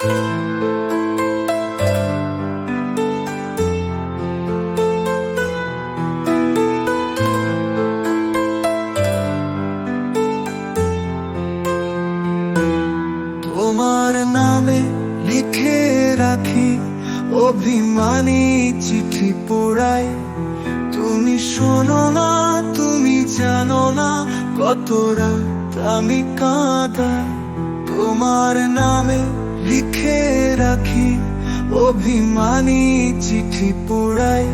তোমার নামে লিখে রাখি অভিমানী চিঠি পোড়াই। তুমি শোনো না, তুমি জানো না কত রাত আমি কাঁদাই। তোমার নামে লিখে রাখি অভিমানী চিঠি পোড়াই।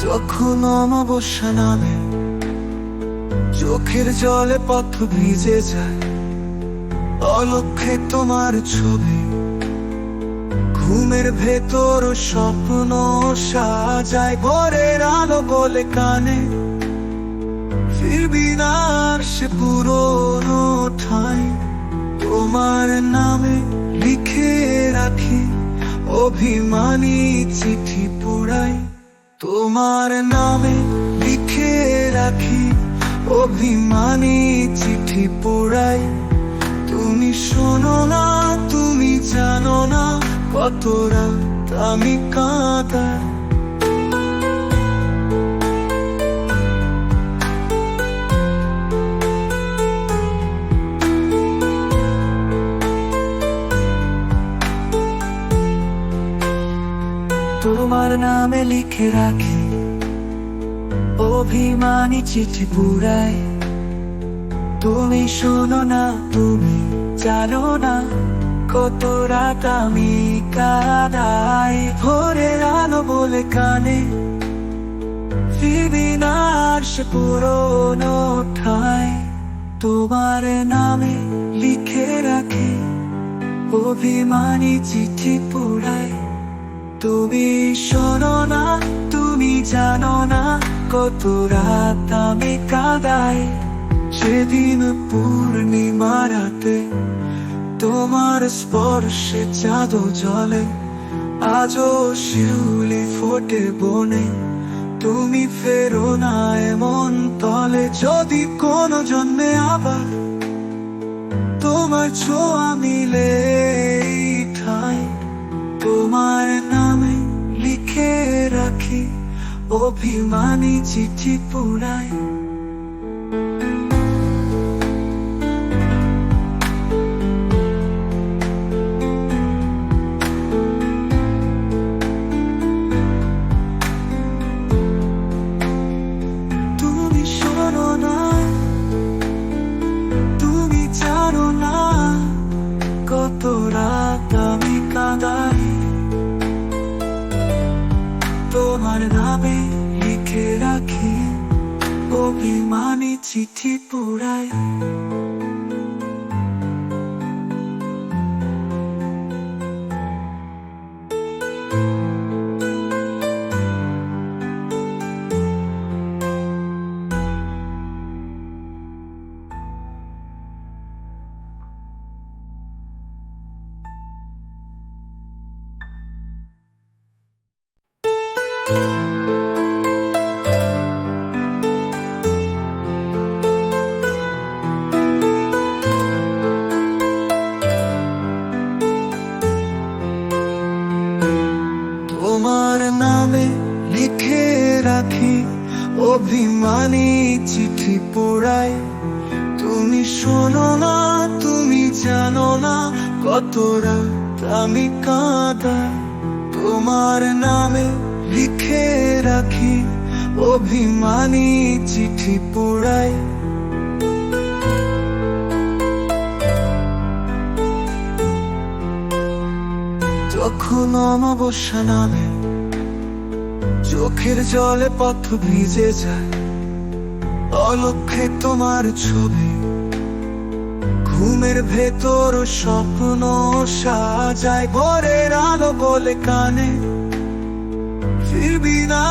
যখন অমাবস্যা নামে চোখের জলে পথ ভিজে যায়, অলক্ষ্যে তোমার ছবি ঘুমের ভেতর স্বপ্ন সাজায়। ভোরের আলো বলে কানে ফিরবি না আর সে পুরনো ঠাই। তোমার নামে লিখে রাখি অভিমানী চিঠি পোড়াই। তোমার নামে লিখে রাখি অভিমানী চিঠি পোড়াই। তুমি শোনো না, তুমি জানো না কত রাত আমি কাঁদাই। তোমার নামে লিখে রাখি অভিমানী চিঠি পোড়াই। তুমি শোনো না, তুমি জানো না কত রাত আমি কাঁদাই। ভোরের আলো বলে কানে ফিরবি না আর সে পুরনো ঠাই। তোমার নামে লিখে রাখি অভিমানী চিঠি পোড়াই। তুমি শোনো না, তুমি জানো না কত রাত আমি কাঁদাই। সেদিন পূর্ণিমা রাতে তোমার স্পর্শে চাঁদ জ্বলে, আজও শিউলি ফোটে বনে। তুমি ফেরো না এমন তলে, যদি কোনো জন্মে আবার তোমার ছোঁয়া মিলে এই ঠাই। তোমার নামে লিখে রাখি অভিমানী চিঠি পোড়াই। তুমি শোনো না, তুমি জানো না কত রাত আমি কাঁদাই। তোমার নামে লিখে রাখি অভিমানী চিঠি পোড়াই। তোমার নামে লিখে রাখি অভিমানী চিঠি পোড়াই। তুমি শোনো না, তুমি জানো না কত রাত আমি কাঁদাই। তোমার নামে লিখে রাখি অভিমানী চিঠি পোড়াই। যখন অমাবস্যা নামে চোখের জলে পথ ভিজে যায়, অলক্ষ্যে তোমার ছবি ঘুমের ভেতর স্বপ্ন সাজায়। ভোরের আলো বলে কানে ফিরবি না।